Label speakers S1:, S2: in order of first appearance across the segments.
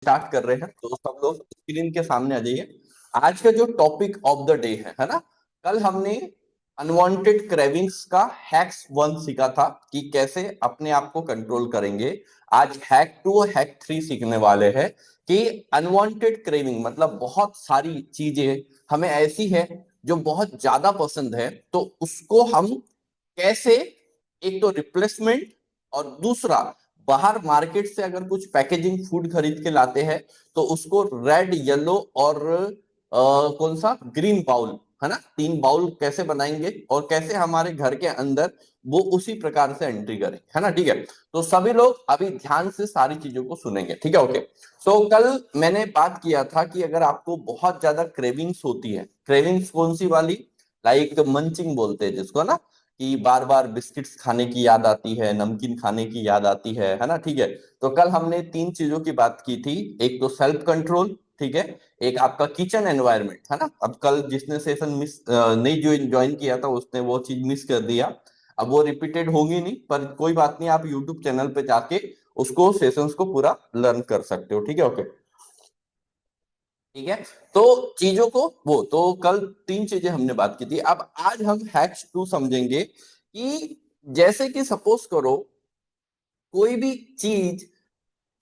S1: Start कर रहे हैं तो सब लोग स्क्रीन के सामने आ जाइए। आज का जो टॉपिक ऑफ द डे है ना। कल हमने अनवांटेड क्रेविंग्स का हैक्स वन सीखा था कि कैसे अपने आप को कंट्रोल करेंगे। आज हैक टू और हैक थ्री सीखने वाले हैं कि अनवांटेड क्रेविंग मतलब बहुत सारी चीजें हमें ऐसी है जो बहुत ज्यादा पसंद है, तो उसको हम कैसे, एक तो रिप्लेसमेंट और दूसरा बाहर मार्केट से अगर कुछ पैकेजिंग फूड खरीद के लाते हैं तो उसको रेड, येलो और कौन सा ग्रीन बाउल है ना, तीन बाउल कैसे बनाएंगे और कैसे हमारे घर के अंदर वो उसी प्रकार से एंट्री करें, है ना। ठीक है, तो सभी लोग अभी ध्यान से सारी चीजों को सुनेंगे, ठीक है। ओके, तो कल मैंने बात किया था कि अगर आपको बहुत ज्यादा क्रेविंग्स होती है, क्रेविंग्स कौन सी वाली, लाइक मंचिंग बोलते हैं जिसको ना, कि बार बार बिस्किट्स खाने की याद आती है, नमकीन खाने की याद आती है ना। ठीक है, तो कल हमने तीन चीजों की बात की थी। एक तो सेल्फ कंट्रोल, ठीक है, एक आपका किचन एनवायरनमेंट है ना। अब कल जिसने सेशन मिस नहीं ज्वाइन किया था उसने वो चीज मिस कर दिया। अब वो रिपीटेड होगी नहीं, पर कोई बात नहीं, आप यूट्यूब चैनल पे जाके उसको सेशंस को पूरा लर्न कर सकते हो, ठीक है। ओके, ठीक है, तो चीजों को वो तो कल तीन चीजें हमने बात की थी। अब आज हम हैक्स टू समझेंगे कि जैसे कि सपोज करो कोई भी चीज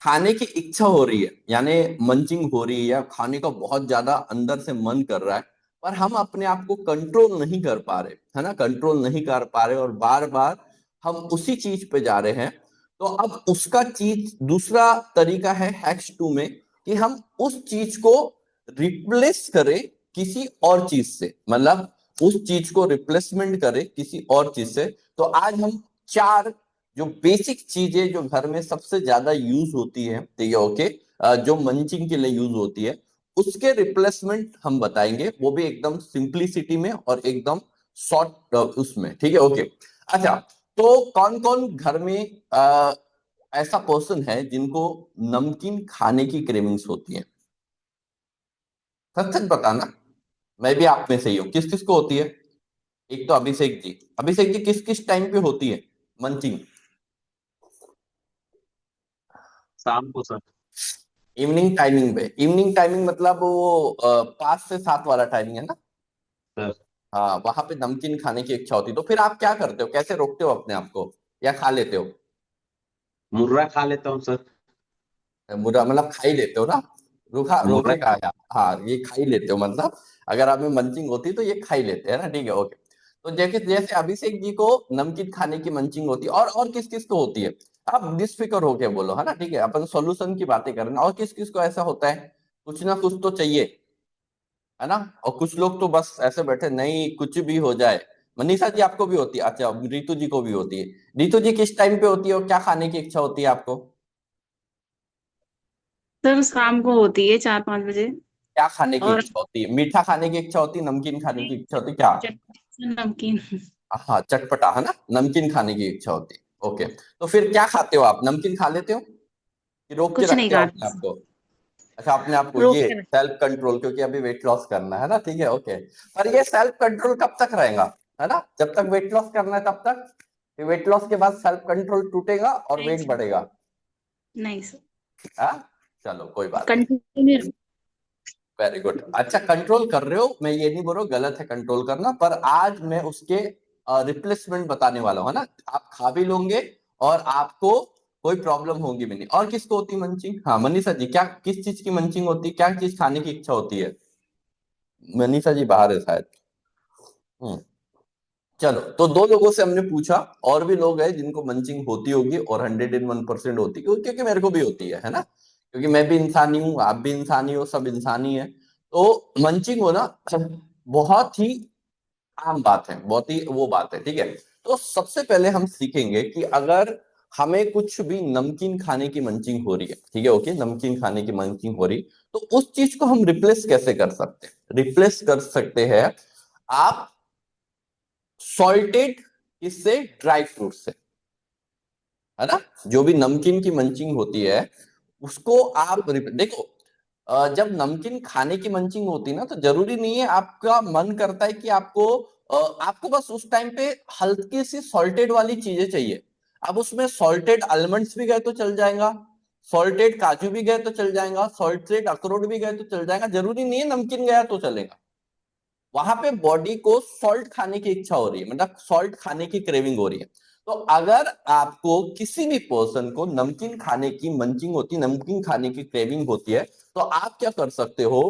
S1: खाने की इच्छा हो रही है, यानी मंचिंग हो रही है या खाने का बहुत ज्यादा अंदर से मन कर रहा है, पर हम अपने आप को कंट्रोल नहीं कर पा रहे, है ना, कंट्रोल नहीं कर पा रहे और बार बार हम उसी चीज पे जा रहे हैं। तो अब उसका चीज दूसरा तरीका है हैक्स टू में कि हम उस चीज को रिप्लेस करें किसी और चीज से, मतलब उस चीज को रिप्लेसमेंट करें किसी और चीज से। तो आज हम चार जो बेसिक चीजें जो घर में सबसे ज्यादा यूज होती है, ठीक है, ओके, जो मंचिंग के लिए यूज होती है उसके रिप्लेसमेंट हम बताएंगे, वो भी एकदम सिंप्लिसिटी में और एकदम शॉर्ट उसमें, ठीक है। ओके, अच्छा, तो कौन कौन घर में ऐसा पर्सन है जिनको नमकीन खाने की क्रेविंग्स होती है? सच सच बताना, मैं भी आप में से ही हूँ। किस किस को होती है? एक तो अभिषेक जी, अभिषेक जी किस किस टाइम पे होती है मंचिंग?
S2: शाम को सर।
S1: इवनिंग टाइमिंग पे, इवनिंग टाइमिंग मतलब वो 5 से 7 वाला टाइमिंग है ना।
S2: सर
S1: हाँ, वहां पे नमकीन खाने की इच्छा होती है, तो फिर आप क्या करते हो, कैसे रोकते हो अपने आप को, या खा लेते हो?
S2: मुर्रा खा लेता हूँ सर।
S1: बुरा मतलब खा ही लेते हो ना, रूखा
S2: मुर्रा
S1: रोके का आया। हाँ, ये खा ही लेते हो मतलब, अगर आप में मंचिंग होती तो ये खा ही लेते हैं ना, ठीक है। ओके, तो जैसे जैसे अभिषेक जी को नमकीन खाने की मंचिंग होती है, और किस किस को होती है? आप निष्फिक्र होके बोलो, है ना, ठीक है, अपन सॉल्यूशन की बातें कर रहे हैं। और किस किस को ऐसा होता है, कुछ ना कुछ तो चाहिए, है ना। और कुछ लोग तो बस ऐसे बैठे, नहीं कुछ भी हो जाए। मनीषा जी आपको भी होती है? अच्छा, रितु जी को भी होती है। रितु जी किस टाइम पे होती है और क्या खाने की इच्छा होती है आपको?
S2: सर शाम को होती है 4-5 बजे।
S1: क्या खाने की
S2: और
S1: इच्छा होती है? मीठा खाने की इच्छा होती है, नमकीन खाने की इच्छा होती है, क्या?
S2: चटपटी नमकीन।
S1: हाँ, चटपटा, है ना, नमकीन खाने की इच्छा होती है। ओके, तो फिर क्या खाते हो आप, नमकीन खा लेते हो कि रोक के
S2: कुछ नहीं
S1: रखते हो
S2: खा।
S1: अपने आप को? अच्छा, अपने आप को
S2: रोक
S1: ये
S2: के रख।
S1: सेल्फ कंट्रोल, क्योंकि अभी वेट लॉस करना है ना, ठीक है। ओके, पर ये सेल्फ कंट्रोल कब तक रहेगा, है ना, जब तक वेट लॉस करना है तब तक। वेट लॉस के बाद सेल्फ कंट्रोल टूटेगा और
S2: नहीं
S1: वेट
S2: सर।
S1: बढ़ेगा।
S2: नहीं सर।
S1: हाँ, चलो कोई बात नहीं।
S2: कंटिन्यू।
S1: वेरी गुड, अच्छा कंट्रोल कर रहे हो, मैं ये नहीं बोल रहा हूँ गलत है कंट्रोल करना, पर आज मैं उसके रिप्लेसमेंट बताने वाला हूँ, है ना। आप खा भी लोगे और आपको कोई प्रॉब्लम होगी भी नहीं। और किसको होती मंचिंग? हाँ, मनीषा जी, क्या किस चीज की मंचिंग होती है, क्या चीज खाने की इच्छा होती है? मनीषा जी बाहर है शायद। हम्म, चलो, तो दो लोगों से हमने पूछा, और भी लोग हैं जिनको मंचिंग होती होगी और 101% होती है, क्योंकि मेरे को भी होती है ना, क्योंकि मैं भी इंसानी हूँ, आप भी इंसानी हो, सब इंसानी है। तो मंचिंग होना बहुत ही आम बात है, बहुत ही वो बात है, ठीक है। तो सबसे पहले हम सीखेंगे कि अगर हमें कुछ भी नमकीन खाने की मंचिंग हो रही है, ठीक है, ओके, नमकीन खाने की मंचिंग हो रही, तो उस चीज को हम रिप्लेस कैसे कर सकते हैं? रिप्लेस कर सकते हैं आप सॉल्टेड, इससे ड्राई फ्रूट से, है ना। जो भी नमकीन की मंचिंग होती है उसको आप देखो, जब नमकीन खाने की मंचिंग होती है ना, तो जरूरी नहीं है आपका मन करता है कि आपको बस उस टाइम पे हल्की सी सॉल्टेड वाली चीजें चाहिए। अब उसमें सॉल्टेड आलमंड्स भी गए तो चल जाएगा, सॉल्टेड काजू भी गए तो चल जाएगा, सॉल्टेड अखरोट भी गए तो चल जाएगा, जरूरी नहीं है नमकीन गया तो चलेगा। वहां पे बॉडी को सॉल्ट खाने की इच्छा हो रही है, मतलब सॉल्ट खाने की क्रेविंग हो रही है। तो अगर आपको किसी भी पर्सन को नमकीन खाने की मंचिंग होती, नमकीन खाने की क्रेविंग होती है, तो आप क्या कर सकते हो,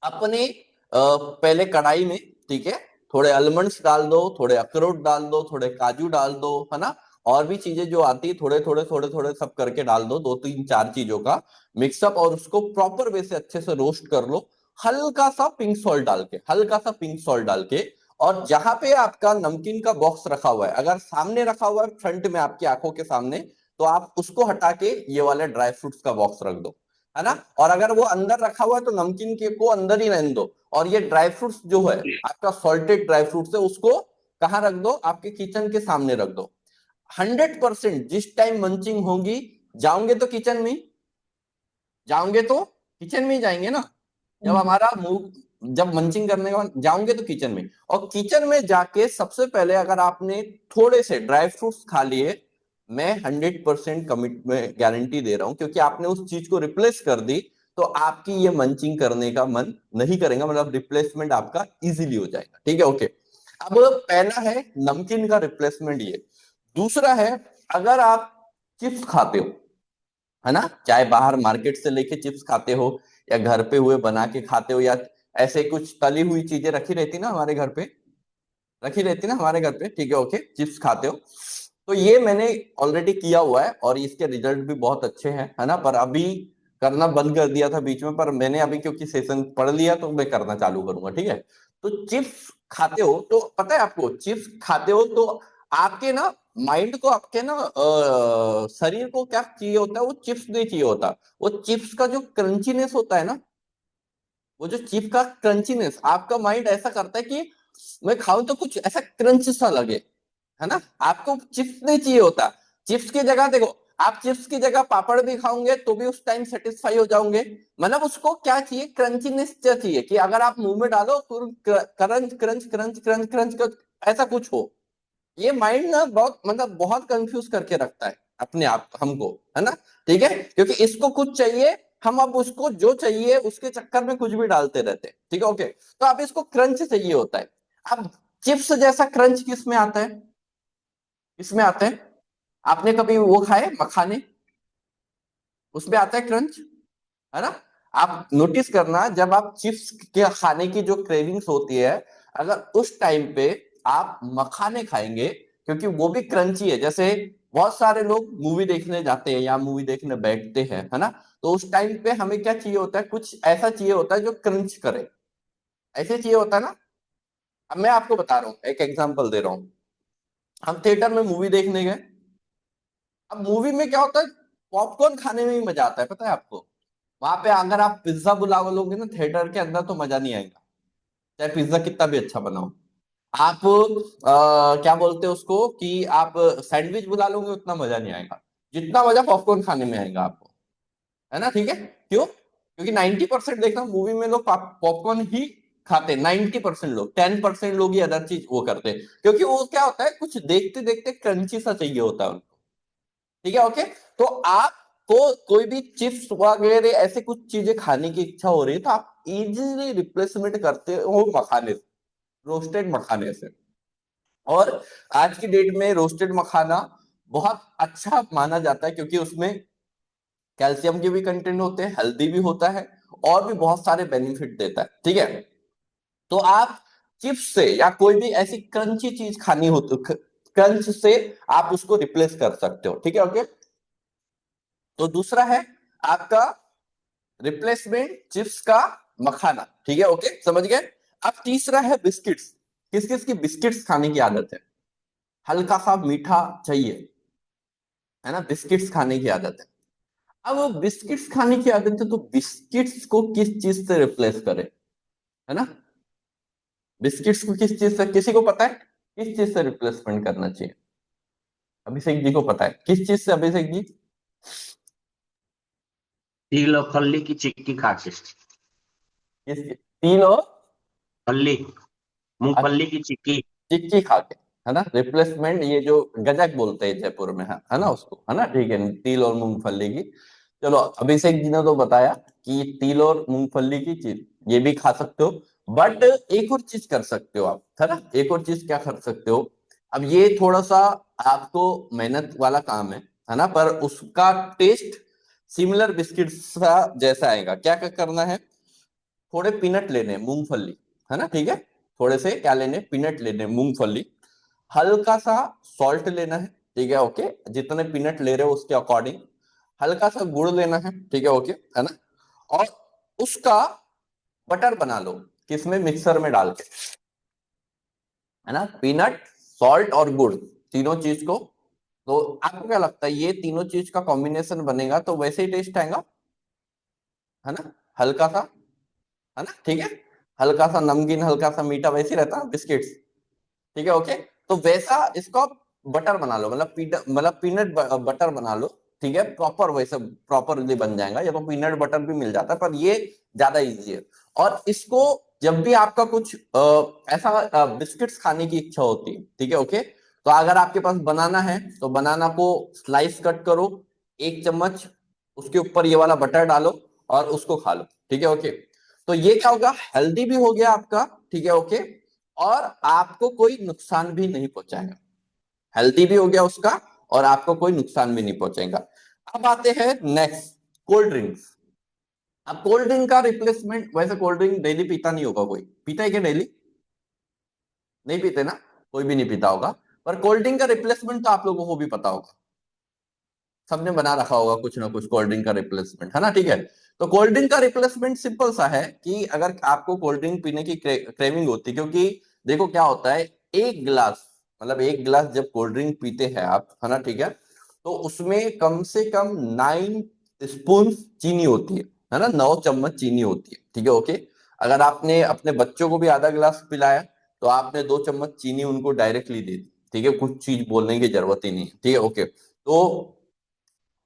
S1: अपने पहले कढ़ाई में, ठीक है, थोड़े आलमंड्स डाल दो, थोड़े अखरोट डाल दो, थोड़े काजू डाल दो, है ना, और भी चीजें जो आती है थोड़े थोड़े थोड़े थोड़े सब करके डाल दो, दो तीन चार चीजों का मिक्सअप, और उसको प्रॉपर वे से अच्छे से रोस्ट कर लो, हल्का सा पिंक सॉल्ट डाल के, हल्का सा पिंक सॉल्ट डाल के। और जहां पे आपका नमकीन का बॉक्स रखा हुआ है, अगर सामने रखा हुआ है फ्रंट में आपकी आंखों के सामने, तो आप उसको हटा के ये वाले ड्राई फ्रूट्स का बॉक्स रख दो, है ना। और अगर वो अंदर रखा हुआ है तो नमकीन के को अंदर ही रहने दो, और ये ड्राई फ्रूट्स जो है आपका सॉल्टेड ड्राई फ्रूट्स है, उसको कहाँ रख दो, आपके किचन के सामने रख दो। 100% जिस टाइम मंचिंग होगी, जाओगे तो किचन में, जाओगे तो किचन में ही जाएंगे ना, जब हमारा मुंह, जब मंचिंग करने के बाद जाओगे तो किचन में, और किचन में जाके सबसे पहले अगर आपने थोड़े से ड्राई फ्रूट्स खा लिए, मैं 100% कमिट में गारंटी दे रहा हूं, क्योंकि आपने उस चीज को रिप्लेस कर दी, तो आपकी ये मंचिंग करने का मन नहीं करेगा, मतलब रिप्लेसमेंट आपका इजीली हो जाएगा, ठीक है, ओके। अब पहला है नमकीन का रिप्लेसमेंट ये। दूसरा है, अगर आप चिप्स खाते हो, है ना, चाहे बाहर मार्केट से लेके चिप्स खाते हो, या घर पे हुए बना के खाते हो, या ऐसे कुछ तली हुई चीजें रखी रहती ना हमारे घर पे, रखी रहती ना हमारे घर पे, ठीक है, ओके, चिप्स खाते हो, तो ये मैंने ऑलरेडी किया हुआ है और इसके रिजल्ट भी बहुत अच्छे हैं, है ना, पर अभी करना बंद कर दिया था बीच में, पर मैंने अभी क्योंकि सेशन पढ़ लिया तो मैं करना चालू करूंगा, ठीक है। तो चिप्स खाते हो तो पता है आपको, चिप्स खाते हो तो आपके ना माइंड को, आपके ना शरीर को क्या चाहिए होता है, वो चिप्स नहीं चाहिए होता, वो चिप्स का जो क्रंचीनेस होता है ना, वो जो चिप का क्रंचीनेस, आपका माइंड ऐसा करता है कि मैं खाऊं तो कुछ ऐसा क्रंच सा लगे, है ना। आपको चिप्स नहीं चाहिए होता, चिप्स की जगह देखो, आप चिप्स की जगह पापड़ भी खाओगे तो भी उस टाइम सेटिस्फाई हो जाओगे, मतलब उसको क्या चाहिए, क्रंचीनेस चाहिए, कि अगर आप मुंह में डालो तो crunch crunch crunch crunch crunch ऐसा कुछ हो। ये माइंड ना बहुत, मतलब बहुत कंफ्यूज करके रखता है अपने आप हमको, है ना, ठीक है, क्योंकि इसको कुछ चाहिए, हम अब उसको जो चाहिए उसके चक्कर में कुछ भी डालते रहते हैं, ठीक है, ओके। तो अब इसको क्रंच चाहिए होता है। अब चिप्स जैसा क्रंच किस में आता है, किसमें आता है, आपने कभी वो खाए मखाने, उसमें आता है क्रंच, है ना। आप नोटिस करना, जब आप चिप्स के खाने की जो क्रेविंग्स होती है, अगर उस टाइम पे आप मखाने खाएंगे, क्योंकि वो भी क्रंची है, जैसे बहुत सारे लोग मूवी देखने जाते हैं या मूवी देखने बैठते हैं, है ना, तो उस टाइम पे हमें क्या चाहिए होता है, कुछ ऐसा चाहिए होता है जो क्रंच करे, ऐसे चाहिए होता है ना। अब मैं आपको बता रहा हूँ, एक एग्जांपल दे रहा हूँ, हम थिएटर में मूवी देखने गए, अब मूवी में क्या होता है, पॉपकॉर्न खाने में ही मजा आता है, पता है आपको। वहां पे अगर आप पिज्जा बुला लोगे ना थिएटर के अंदर तो मजा नहीं आएगा, चाहे पिज्जा कितना भी अच्छा बनाओ। आप क्या बोलते हैं उसको, कि आप सैंडविच बुला लोगे उतना मजा नहीं आएगा, जितना मजा पॉपकॉर्न खाने में आएगा आपको, है ना, ठीक है। क्यों, क्योंकि 90% देखना मूवी में लोग पॉपकॉर्न ही खाते हैं, 90% लोग, 10% लोग ही अदर चीज वो करते हैं, क्योंकि वो क्या होता है, कुछ देखते देखते क्रंची सा चाहिए होता है उनको, ठीक है, ओके। तो आपको कोई भी चिप्स वगैरह ऐसे कुछ चीजें खाने की इच्छा हो रही है, तो आप इजीली रिप्लेसमेंट करते हो मखाने से, रोस्टेड मखाने से। और आज की डेट में रोस्टेड मखाना बहुत अच्छा माना जाता है, क्योंकि उसमें कैल्शियम के भी कंटेंट होते हैं, हेल्दी भी होता है, और भी बहुत सारे बेनिफिट देता है, ठीक है। तो आप चिप्स से या कोई भी ऐसी क्रंची चीज खानी हो तो क्रंच से आप उसको रिप्लेस कर सकते हो, ठीक है, ओके। तो दूसरा है आपका रिप्लेसमेंट चिप्स का मखाना, ठीक है, ओके, समझ गए। अब तीसरा है बिस्किट्स, किस किस की बिस्किट्स खाने की आदत है, हल्का सा मीठा चाहिए, है ना, बिस्किट्स खाने की आदत है। अब बिस्किट्स खाने की आदत है, तो बिस्किट्स को किस चीज से रिप्लेस करें, है ना, बिस्किट्स को किस चीज से, किसी को पता है किस चीज से रिप्लेसमेंट करना चाहिए, अभिषेक जी को पता है किस चीज से, अभिषेक जी।
S2: तिल और फल्ली की चिक्की खा के।
S1: किस, तीन और
S2: फल्ली, मूंगफली की चिक्की।
S1: चिक्की खा के, है ना, रिप्लेसमेंट, ये जो गजक बोलते हैं जयपुर में, है ना उसको, है ना, ठीक है, तिल और मूंगफली की। चलो, अभिषेक जी ने तो बताया कि तिल और मूंगफली की चीज ये भी खा सकते हो, बट एक और चीज कर सकते हो आप, है ना, एक और चीज क्या कर सकते हो। अब ये थोड़ा सा आपको मेहनत वाला काम है ना, पर उसका टेस्ट सिमिलर बिस्किट सा जैसा आएगा। क्या क्या करना है, थोड़े पीनट लेने, मूंगफली, है ना, ठीक है, थोड़े से क्या लेने, पीनट लेने, मूंगफली, हल्का सा सॉल्ट लेना है, ठीक है, ओके, जितने पीनट ले रहे हो उसके अकॉर्डिंग, हल्का सा गुड़ लेना है, ठीक है, ओके, है ना, और उसका बटर बना लो, किसमें, मिक्सर में डाल के, है ना, पीनट, सॉल्ट और गुड़, तीनों चीज को। तो आपको क्या लगता है, ये तीनों चीज का कॉम्बिनेशन बनेगा तो वैसे ही टेस्ट आएगा, है ना, हल्का सा, है ना, ठीक है, हल्का सा नमकीन, हल्का सा मीठा, वैसे ही रहता है बिस्किट्स, ठीक है, ओके। तो वैसा इसको आप बटर बना लो, मतलब पीनट बटर बना लो, ठीक है, प्रॉपर वैसे प्रॉपरली बन जाएगा, या तो पीनट बटर भी मिल जाता है, पर ये ज्यादा इजी है। और इसको जब भी आपका कुछ ऐसा बिस्किट्स खाने की इच्छा होती है, ठीक है, ओके, तो अगर आपके पास बनाना है तो बनाना को स्लाइस कट करो, 1 चम्मच उसके ऊपर ये वाला बटर डालो और उसको खा लो, ठीक है, ओके। तो ये क्या होगा, हेल्दी भी हो गया आपका, ठीक है, ओके, और आपको कोई नुकसान भी नहीं पहुंचाएगा, हेल्दी भी हो गया उसका, और आपको कोई नुकसान भी नहीं पहुंचाएगा। अब आते हैं नेक्स्ट, कोल्ड ड्रिंक्स। अब कोल्ड ड्रिंक का रिप्लेसमेंट, वैसे कोल्ड ड्रिंक डेली पीता नहीं होगा, कोई पीता है क्या डेली, नहीं पीते ना, कोई भी नहीं पीता होगा, पर कोल्ड ड्रिंक का रिप्लेसमेंट तो आप लोगों को भी पता होगा, सबने बना रखा होगा कुछ ना कुछ कोल्ड ड्रिंक का रिप्लेसमेंट, है ना, ठीक है। तो कोल्ड ड्रिंक का रिप्लेसमेंट सिंपल सा है कि अगर आपको कोल्ड ड्रिंक पीने की क्रेविंग होती है, क्योंकि देखो क्या होता है, एक गिलास, मतलब एक गिलास जब कोल्ड ड्रिंक पीते हैं आप, है ना, ठीक है, तो उसमें कम से कम 9 स्पून चीनी होती है ना, 9 चम्मच चीनी होती है, ठीक है, ओके। अगर आपने अपने बच्चों को भी आधा गिलास पिलाया तो आपने 2 चम्मच चीनी उनको डायरेक्टली दे दी, ठीक है, कुछ चीज बोलने की जरूरत ही नहीं है, ठीक है, ओके। तो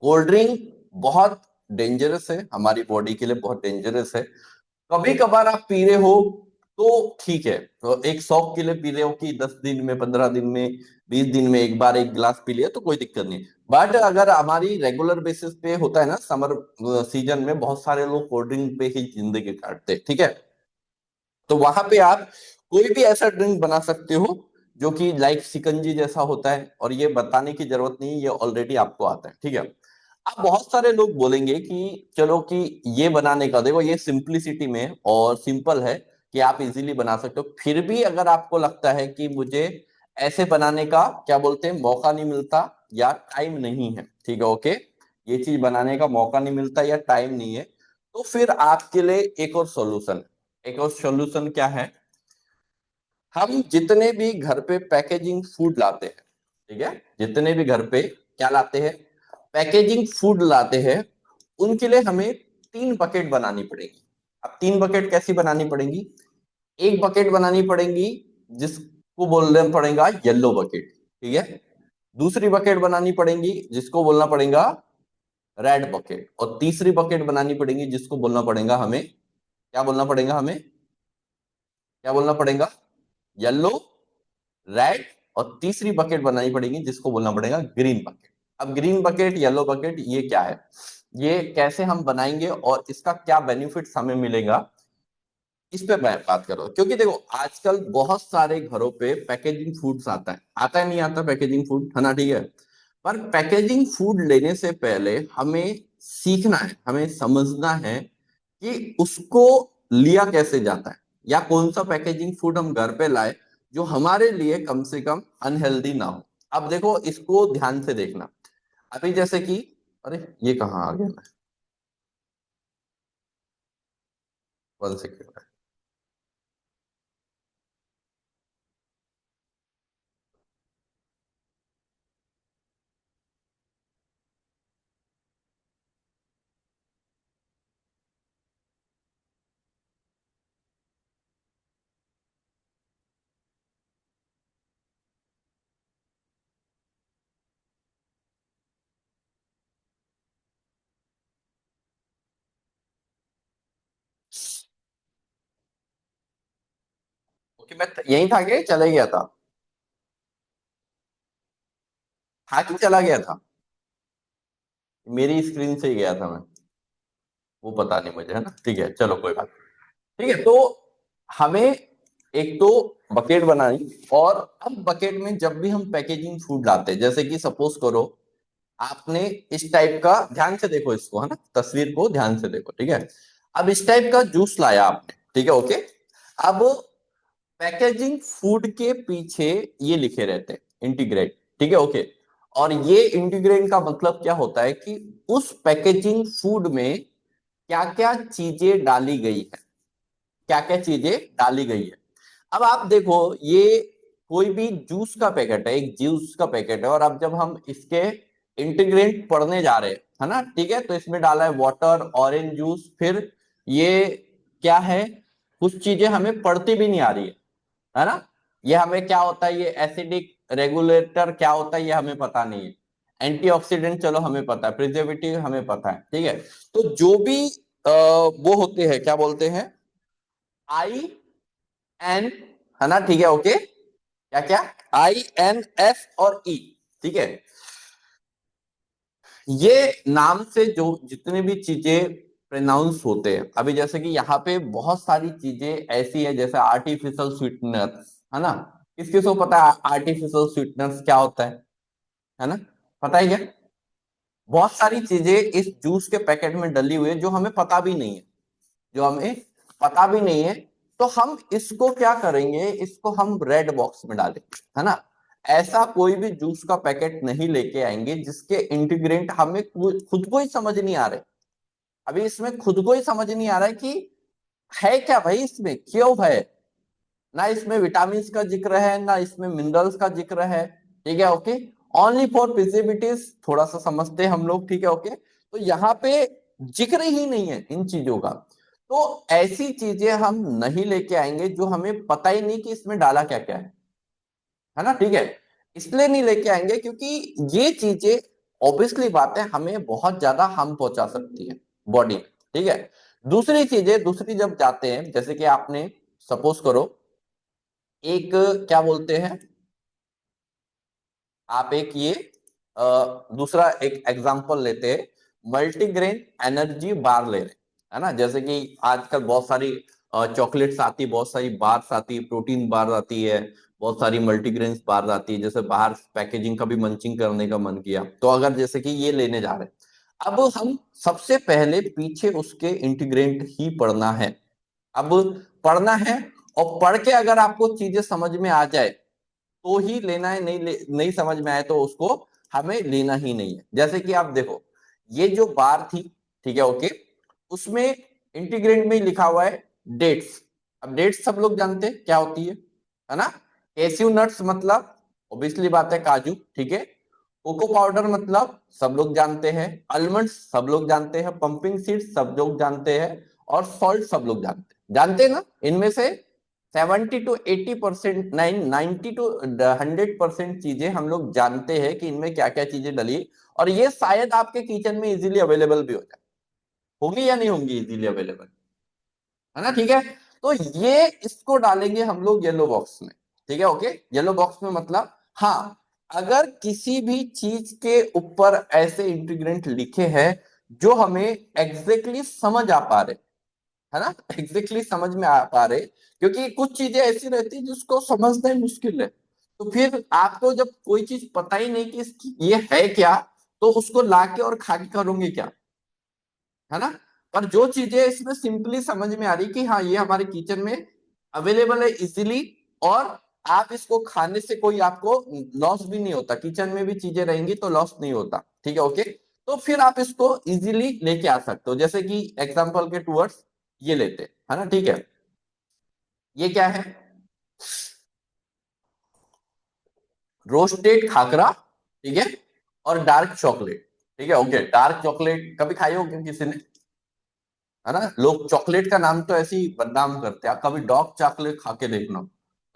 S1: कोल्ड ड्रिंक बहुत डेंजरस है, हमारी बॉडी के लिए बहुत डेंजरस है। कभी कभार आप पी रहे हो तो ठीक है, तो एक शौक के लिए पी रहे हो कि 10 दिन में, 15 दिन में, 20 दिन में एक बार एक गिलास पी लिया तो कोई दिक्कत नहीं। बट अगर हमारी रेगुलर बेसिस पे होता है ना, समर सीजन में बहुत सारे लोग कोल्ड ड्रिंक पे ही जिंदगी काटते हैं, ठीक है, तो वहां पे आप कोई भी ऐसा ड्रिंक बना सकते हो जो कि लाइक शिकंजी जैसा होता है, और ये बताने की जरूरत नहीं, ये ऑलरेडी आपको आता है, ठीक है। अब बहुत सारे लोग बोलेंगे कि चलो कि ये बनाने का देखो, ये सिंपलिसिटी में और सिंपल है कि आप इजीली बना सकते हो, फिर भी अगर आपको लगता है कि मुझे ऐसे बनाने का क्या बोलते हैं, मौका नहीं मिलता या टाइम नहीं है, ठीक है, ओके, ये चीज बनाने का मौका नहीं मिलता या टाइम नहीं है, तो फिर आपके लिए एक और सॉल्यूशन, एक और सॉल्यूशन क्या है, हम जितने भी घर पे पैकेजिंग फूड लाते हैं, ठीक है, जितने भी घर पे क्या लाते हैं, पैकेजिंग फूड लाते हैं, उनके लिए हमें 3 बकेट बनानी पड़ेगी। अब 3 बकेट कैसी बनानी पड़ेगी, एक बकेट बनानी पड़ेगी जिसको बोलना पड़ेगा येलो बकेट, ठीक है, दूसरी बकेट बनानी पड़ेगी जिसको बोलना पड़ेगा रेड बकेट, और तीसरी बकेट बनानी पड़ेगी जिसको बोलना पड़ेगा हमें, क्या बोलना पड़ेगा हमें, क्या बोलना पड़ेगा, येलो, रेड, और तीसरी बकेट बनानी पड़ेगी जिसको बोलना पड़ेगा ग्रीन बकेट। अब ग्रीन बकेट, येलो बकेट, ये क्या है, ये कैसे हम बनाएंगे और इसका क्या बेनिफिट्स हमें मिलेगा, इस पे मैं बात कर रहा हूँ। क्योंकि देखो आजकल बहुत सारे घरों पे पैकेजिंग फूड्स आता है नहीं आता पैकेजिंग फूड, है ना, ठीक है, पर पैकेजिंग फूड लेने से पहले हमें सीखना है, हमें समझना है कि उसको लिया कैसे जाता है, या कौन सा पैकेजिंग फूड हम घर पे लाए जो हमारे लिए कम से कम अनहेल्दी ना हो। अब देखो इसको ध्यान से देखना, अभी जैसे कि, अरे ये कहाँ आ गया मैं, 1 सेकेंड। ओके, मैं यही था कि चले गया था। खा के चला गया था, मेरी स्क्रीन से ही गया था मैं, वो पता नहीं मुझे, है ना। ठीक है, चलो कोई बात नहीं। ठीक है, तो हमें एक तो बकेट बनानी, और अब बकेट में जब भी हम पैकेजिंग फूड लाते हैं, जैसे कि सपोज करो आपने इस टाइप का, ध्यान से देखो इसको, है ना, तस्वीर को ध्यान से देखो, ठीक है। अब इस टाइप का जूस लाया आपने, ठीक है, ओके। अब पैकेजिंग फूड के पीछे ये लिखे रहते हैं इंटीग्रेट, ठीक है, ओके। और ये इंटीग्रेट का मतलब क्या होता है कि उस पैकेजिंग फूड में क्या क्या चीजें डाली गई है, क्या क्या चीजें डाली गई है। अब आप देखो, ये कोई भी जूस का पैकेट है, एक जूस का पैकेट है, और अब जब हम इसके इंटीग्रेंट पढ़ने जा रहे हैं, है ना, ठीक है, तो इसमें डाला है वाटर, ऑरेंज जूस, फिर ये क्या है, कुछ चीजें हमें पढ़ती भी नहीं आ रही है ना। ये हमें क्या होता है, ये एसिडिक रेगुलेटर क्या होता है ये हमें पता नहीं है। एंटीऑक्सीडेंट चलो हमें पता है, प्रिजर्वेटिव हमें पता है, ठीक है। तो जो भी वो होते हैं, क्या बोलते हैं, आई एन, है ना, ठीक है, ओके, क्या क्या, आई एन एफ और ई, ठीक है। ये नाम से जो जितने भी चीजें प्रोनाउंस होते हैं, अभी जैसे कि यहाँ पे बहुत सारी चीजें ऐसी है, जैसे आर्टिफिशियल स्वीटनर, है ना। किस किस को पता है आर्टिफिशियल स्वीटनर्स क्या होता है ना, पता है क्या। बहुत सारी चीजें इस जूस के पैकेट में डली हुई है जो हमें पता भी नहीं है, जो हमें पता भी नहीं है। तो हम इसको क्या करेंगे, इसको हम रेड बॉक्स में डालेंगे, है ना। ऐसा कोई भी जूस का पैकेट नहीं लेके आएंगे जिसके इंटीग्रेंट हमें खुद को ही समझ नहीं आ रहे। अभी इसमें खुद को ही समझ नहीं आ रहा है कि है क्या भाई, इसमें क्यों है, ना इसमें विटामिन का जिक्र है, ना इसमें मिनरल्स का जिक्र है, ठीक है, ओके। ओनली फॉर प्रिजर्वेटिव्स, थोड़ा सा समझते हैं हम लोग, ठीक है, ओके। तो यहाँ पे जिक्र ही नहीं है इन चीजों का। तो ऐसी चीजें हम नहीं लेके आएंगे जो हमें पता ही नहीं कि इसमें डाला क्या क्या है ना, ठीक है। इसलिए नहीं लेके आएंगे क्योंकि ये चीजें ऑब्वियसली बात है हमें बहुत ज्यादा हार्म पहुंचा सकती है बॉडी में, ठीक है। दूसरी चीजें, दूसरी जब जाते हैं, जैसे कि आपने सपोज करो एक, क्या बोलते हैं, आप एक ये दूसरा एक एग्जांपल लेते हैं, मल्टीग्रेन एनर्जी बार ले रहे है ना। जैसे कि आजकल बहुत सारी चॉकलेट्स आती है, बहुत सारी बार्स आती है, प्रोटीन बार आती है, बहुत सारी मल्टीग्रेन बार आती है। जैसे बाहर पैकेजिंग का भी मंचिंग करने का मन किया, तो अगर जैसे कि ये लेने जा रहे हैं, अब हम सबसे पहले पीछे उसके इंटीग्रेंट ही पढ़ना है। अब पढ़ना है, और पढ़ के अगर आपको चीजें समझ में आ जाए तो ही लेना है, नहीं समझ में आए तो उसको हमें लेना ही नहीं है। जैसे कि आप देखो, ये जो बार थी, ठीक है, ओके, उसमें इंटीग्रेंट में लिखा हुआ है डेट्स। अब डेट्स सब लोग जानते हैं क्या होती है ना। कैस्यू नट्स मतलब ऑब्वियसली बात है काजू, ठीक है। कोको पाउडर मतलब सब लोग जानते हैं, आलमंड्स सब लोग जानते हैं, पंपिंग सीड्स सब लोग जानते हैं, और सॉल्ट सब लोग जानते हैं ना। इनमें से 70 to 80%, 90 to 100% चीजें हम लोग जानते हैं कि इनमें क्या क्या चीजें डली, और ये शायद आपके किचन में इजीली अवेलेबल भी हो जाए, होगी या नहीं होंगी इजीली अवेलेबल, है ना, ठीक है। तो ये इसको डालेंगे हम लोग येलो बॉक्स में, ठीक है, ओके। येलो बॉक्स में मतलब, हाँ, अगर किसी भी चीज के ऊपर ऐसे इंग्रेडिएंट लिखे हैं जो हमें एग्जैक्टली समझ आ पा रहे, है ना, एग्जैक्टली समझ में आ पा रहे, क्योंकि कुछ चीजें ऐसी रहती है जिसको समझना ही मुश्किल है। तो फिर आपको जब कोई चीज पता ही नहीं कि इसकी ये है क्या, तो उसको लाके और खा के करोगे क्या, है ना। पर जो चीजें इसमें सिंपली समझ में आ रही कि हाँ ये हमारे किचन में अवेलेबल है इजीली, और आप इसको खाने से कोई आपको लॉस भी नहीं होता, किचन में भी चीजें रहेंगी तो लॉस नहीं होता, ठीक है, ओके। तो फिर आप इसको इजीली लेके आ सकते हो। जैसे कि एग्जांपल के टूवर्ड्स ये लेते हैं, है ना, ठीक है। ये क्या है, रोस्टेड खाकरा, ठीक है, और डार्क चॉकलेट, ठीक है, ओके। डार्क चॉकलेट कभी खाई हो क्या किसी ने, है ना। लोग चॉकलेट का नाम तो ऐसे ही बदनाम करते हैं, आप कभी डार्क चॉकलेट खा के देखना।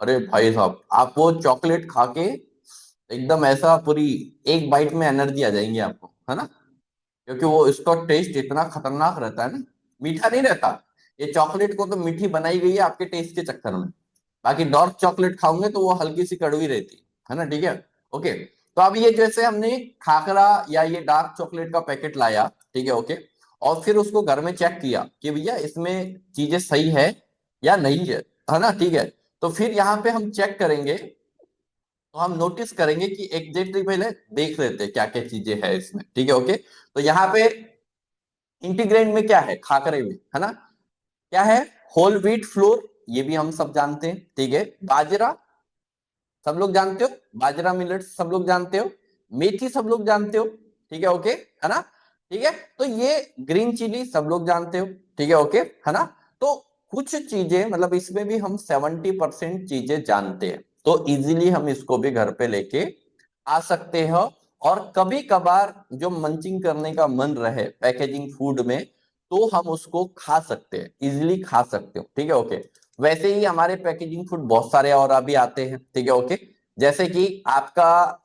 S1: अरे भाई साहब, आप वो चॉकलेट खा के एकदम ऐसा पूरी एक बाइट में एनर्जी आ जाएंगी आपको, है ना। क्योंकि वो इसका टेस्ट इतना खतरनाक रहता है ना, मीठा नहीं रहता। ये चॉकलेट को तो मीठी बनाई गई है आपके टेस्ट के चक्कर में। बाकी डार्क चॉकलेट खाओगे तो वो हल्की सी कड़वी रहती है ना, ठीक है, ओके। तो अब ये जैसे हमने खाकरा या ये डार्क चॉकलेट का पैकेट लाया, ठीक है, ओके, और फिर उसको घर में चेक किया कि भैया इसमें चीजें सही है या नहीं है ना, ठीक है। तो फिर यहाँ पे हम चेक करेंगे, तो हम नोटिस करेंगे कि एग्जैक्टली पहले देख लेते हैं क्या क्या चीजें हैं इसमें, ठीक है, ओके। तो यहाँ पे इंटीग्रेंट में क्या है, खाकरे में, है ना, क्या है, होल व्हीट फ्लोर, ये भी हम सब जानते हैं, ठीक है। बाजरा सब लोग जानते हो, बाजरा मिलेट सब लोग जानते हो, मेथी सब लोग जानते हो, ठीक है, ओके, है ना, ठीक है। तो ये ग्रीन चिली सब लोग जानते हो, ठीक है, ओके, है ना। तो कुछ चीजें मतलब इसमें भी हम 70% चीजें जानते हैं, तो इजीली हम इसको भी घर पे लेके आ सकते हो। और कभी कभार जो मंचिंग करने का मन रहे पैकेजिंग फूड में, तो हम उसको खा सकते हैं, इजीली खा सकते हो, ठीक है, ओके। वैसे ही हमारे पैकेजिंग फूड बहुत सारे और अभी आते हैं, ठीक है, ओके। जैसे कि आपका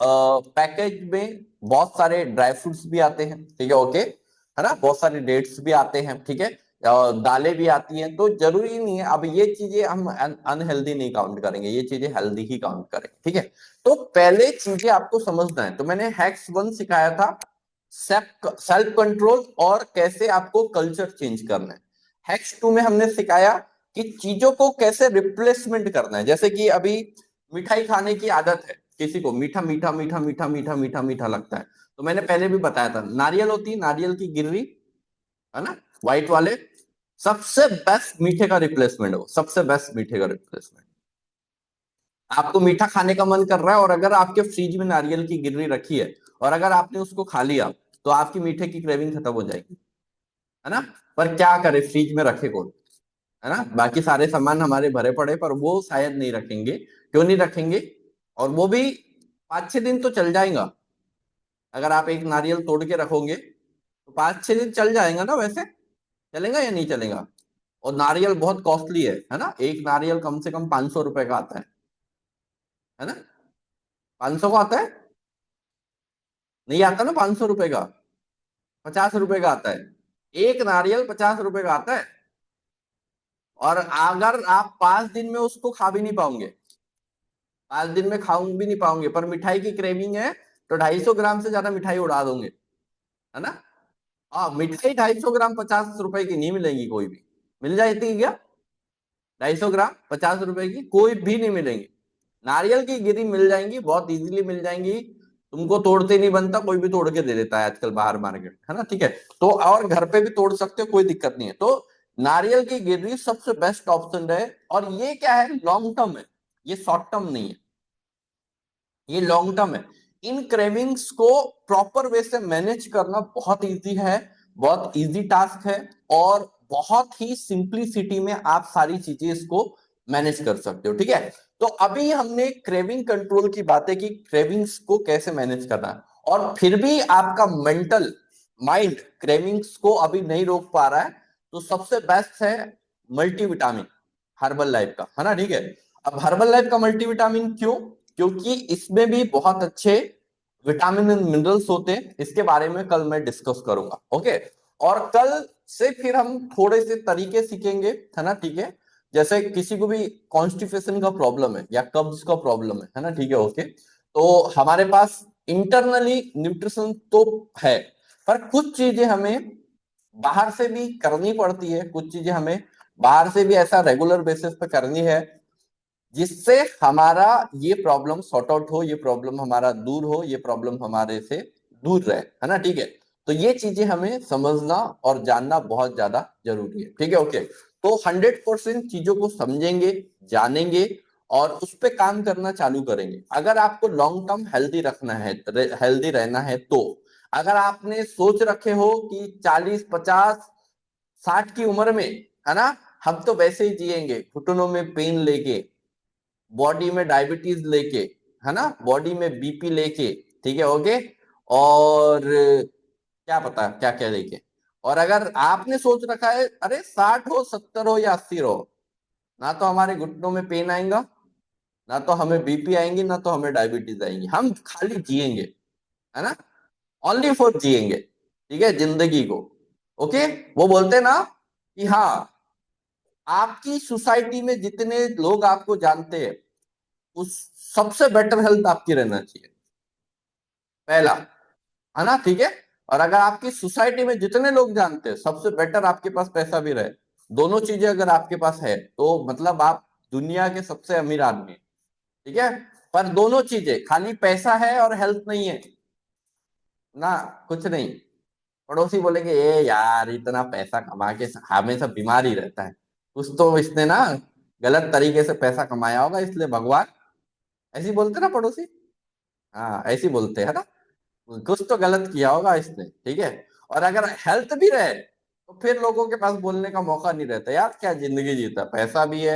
S1: पैकेज में बहुत सारे ड्राई फ्रूट्स भी आते हैं, ठीक है, ओके, है ना, बहुत सारे डेट्स भी आते हैं, ठीक है, दालें भी आती हैं। तो जरूरी नहीं है अब ये चीजें हम अनहेल्दी नहीं काउंट करेंगे, ये चीजें हेल्दी ही काउंट करेंगे, ठीक है। तो पहले चीजें आपको समझना है, तो मैंने हैक्स 1 सिखाया था, सेल्फ कंट्रोल और कैसे आपको कल्चर चेंज करना है। हैक्स 2 में हमने सिखाया कि चीजों को कैसे रिप्लेसमेंट करना है। जैसे कि अभी मिठाई खाने की आदत है किसी को, मीठा मीठा मीठा मीठा मीठा मीठा मीठा लगता है, तो मैंने पहले भी बताया था, नारियल होती है, नारियल की गिर्री, है ना, व्हाइट वाले, सबसे बेस्ट मीठे का रिप्लेसमेंट हो, सबसे बेस्ट मीठे का रिप्लेसमेंट। आपको मीठा खाने का मन कर रहा है और अगर आपके फ्रिज में नारियल की गिर्री रखी है और अगर आपने उसको खा लिया, तो आपकी मीठे की क्रेविंग खत्म हो जाएगी, है ना। पर क्या करे, फ्रिज में रखे कौन, है ना, बाकी सारे सामान हमारे भरे पड़े, पर वो शायद नहीं रखेंगे, क्यों नहीं रखेंगे, और वो भी 5-6 दिन तो चल जाएगा। अगर आप एक नारियल तोड़ के रखोगे तो 5-6 दिन चल जाएगा ना, वैसे चलेगा या नहीं चलेगा। और नारियल बहुत कॉस्टली है ना, एक नारियल कम से कम 500 रुपए का आता है ना, 500 का आता है, नहीं आता ना 500 रुपए का, 50 रुपए का आता है, एक नारियल 50 रुपए का आता है। और अगर आप 5 दिन में उसको खा भी नहीं पाओगे, 5 दिन में खाऊं भी नहीं पाओगे, पर मिठाई की क्रेविंग है, तो 250 ग्राम से ज्यादा मिठाई उड़ा दोगे, है ना। हाँ, मिठाई 250 ग्राम 50 रुपए की नहीं मिलेगी कोई भी, मिल जाती है क्या, 250 ग्राम 50 रुपए की कोई भी नहीं मिलेंगी। नारियल की गिरी मिल जाएंगी, बहुत इजीली मिल जाएंगी, तुमको तोड़ते नहीं बनता, कोई भी तोड़ के दे देता है आजकल बाहर मार्केट, है ना, ठीक है। तो और घर पे भी तोड़ सकते हो, कोई दिक्कत नहीं है। तो नारियल की गिरी सबसे बेस्ट ऑप्शन है, और ये क्या है, लॉन्ग टर्म है, ये शॉर्ट टर्म नहीं है, ये लॉन्ग टर्म है। इन क्रेविंग्स को प्रॉपर वे से मैनेज करना बहुत इजी है, बहुत इजी टास्क है, और बहुत ही सिंपलिसिटी में आप सारी चीजें इसको मैनेज कर सकते हो, ठीक है। तो अभी हमने क्रेविंग कंट्रोल की बातें की, क्रेविंग्स को कैसे मैनेज करना है, और फिर भी आपका मेंटल माइंड क्रेविंग्स को अभी नहीं रोक पा रहा है, तो सबसे बेस्ट है मल्टीविटामिन हर्बल लाइफ का, है ना, ठीक है। अब हर्बल लाइफ का मल्टीविटामिन क्यों, क्योंकि इसमें भी बहुत अच्छे विटामिन एंड मिनरल्स होते हैं, इसके बारे में कल मैं डिस्कस करूंगा, ओके। और कल से फिर हम थोड़े से तरीके सीखेंगे, है ना, ठीक है। जैसे किसी को भी कॉन्स्टिपेशन का प्रॉब्लम है या कब्ज का प्रॉब्लम है ना, ठीक है, ओके। तो हमारे पास इंटरनली न्यूट्रिशन तो है, पर कुछ चीजें हमें बाहर से भी करनी पड़ती है, कुछ चीजें हमें बाहर से भी ऐसा रेगुलर बेसिस पे करनी है, जिससे हमारा ये प्रॉब्लम सॉर्ट आउट हो, ये प्रॉब्लम हमारा दूर हो, ये प्रॉब्लम हमारे से दूर रहे, है ना, ठीक है। तो ये चीजें हमें समझना और जानना बहुत ज्यादा जरूरी है, ठीक है, ओके। तो 100% चीजों को समझेंगे, जानेंगे, और उस पर काम करना चालू करेंगे। अगर आपको लॉन्ग टर्म हेल्दी रखना है, हेल्दी रहना है, तो अगर आपने सोच रखे हो कि 40-50-60 की उम्र में, है ना, हम तो वैसे ही जिएंगे घुटनों में पेन लेके, बॉडी में डायबिटीज लेके, है ना, बॉडी में बीपी लेके, ठीक है, ओके, और क्या पता क्या क्या लेके। और अगर आपने सोच रखा है अरे 60 हो 70 हो या 80 रहो, ना तो हमारे घुटनों में पेन आएगा, ना तो हमें बीपी आएंगी, ना तो हमें डायबिटीज आएंगी, हम खाली जिएंगे, है ना, ओनली फॉर जिएंगे, ठीक है, जिंदगी को, ओके। वो बोलते हैं ना कि हाँ, आपकी सोसाइटी में जितने लोग आपको जानते हैं, उस सबसे बेटर हेल्थ आपकी रहना चाहिए, पहला, है ना, ठीक है। और अगर आपकी सोसाइटी में जितने लोग जानते हैं सबसे बेटर आपके पास पैसा भी रहे, दोनों चीजें अगर आपके पास है तो मतलब आप दुनिया के सबसे अमीर आदमी हैं, ठीक है। पर दोनों चीजें, खाली पैसा है और हेल्थ नहीं है ना, कुछ नहीं। पड़ोसी बोलेंगे ये यार इतना पैसा कमा के हमेशा बीमार ही रहता है, कुछ तो इसने ना गलत तरीके से पैसा कमाया होगा इसलिए भगवान, ऐसे ही बोलते ना पड़ोसी। हाँ ऐसे ही बोलते हैं ना, कुछ तो गलत किया होगा इसने, ठीक है। और अगर हेल्थ भी रहे तो फिर लोगों के पास बोलने का मौका नहीं रहता, यार क्या जिंदगी जीता, पैसा भी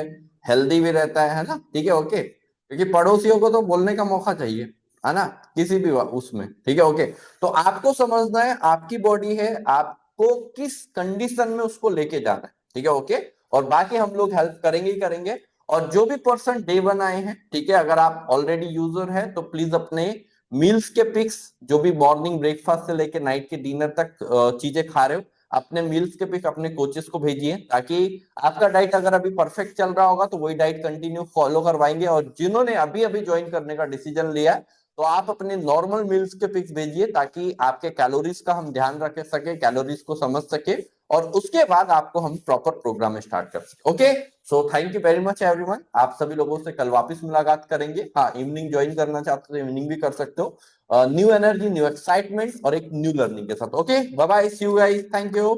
S1: हेल्दी भी रहता है ना, ठीक है, ओके। क्योंकि पड़ोसियों को तो बोलने का मौका चाहिए, है ना, किसी भी उसमें, ठीक है, ओके। तो आपको समझना है आपकी बॉडी है, आपको किस कंडीशन में उसको लेके जाना है, ठीक है, ओके। और बाकी हम लोग हेल्प करेंगे ही करेंगे। और जो भी पर्सन डे वन आए हैं, ठीक है, अगर आप ऑलरेडी यूजर है तो प्लीज अपने मील्स के पिक्स, जो भी मॉर्निंग ब्रेकफास्ट से लेके नाइट के डिनर तक चीजें खा रहे हो, अपने मील्स के पिक अपने कोचेस को भेजिए, ताकि आपका डाइट अगर अभी परफेक्ट चल रहा होगा तो वही डाइट कंटिन्यू फॉलो करवाएंगे। और जिन्होंने अभी अभी ज्वाइन करने का डिसीजन लिया है तो आप अपने नॉर्मल मील्स के पिक्स भेजिए, ताकि आपके कैलोरीज का हम ध्यान रख सके, कैलोरीज को समझ सके, और उसके बाद आपको हम प्रॉपर प्रोग्राम स्टार्ट कर सके, okay. So thank you very much everyone, आप सभी लोगों से कल वापस मुलाकात करेंगे। हाँ, इवनिंग ज्वाइन करना चाहते हो तो इवनिंग भी कर सकते हो, न्यू एनर्जी, न्यू एक्साइटमेंट और एक न्यू लर्निंग के साथ, okay. Bye bye, see you guys, thank you.